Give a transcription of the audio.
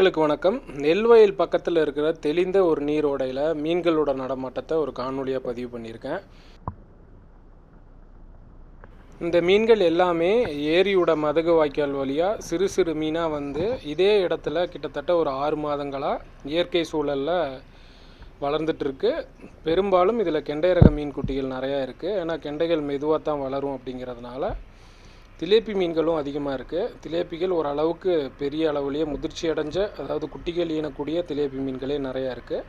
உங்களுக்கு வணக்கம். நெல்வயல் பக்கத்தில் இருக்கிற தெளிந்த ஒரு நீரோடையில் மீன்களோட நடமாட்டத்தை ஒரு காணொலியாக பதிவு பண்ணியிருக்கேன். இந்த மீன்கள் எல்லாமே ஏரியோட மதகு வாய்க்கால் வழியாக சிறு சிறு மீனாக வந்து இதே இடத்துல கிட்டத்தட்ட ஒரு 6 மாதங்களாக இயற்கை சூழலில் வளர்ந்துட்டுருக்கு. பெரும்பாலும் இதில் கெண்டை ரக மீன் குட்டிகள் நிறையா இருக்குது. ஏன்னா கெண்டைகள் மெதுவாக தான் வளரும் அப்படிங்கிறதுனால திலேப்பி மீன்களும் அதிகமாக இருக்குது. திலேப்பிகள் ஓரளவுக்கு பெரிய அளவுலேயே முதிர்ச்சி அடைஞ்ச, அதாவது குட்டிகள் ஈனக்கூடிய திலேப்பி மீன்களே நிறையா இருக்குது.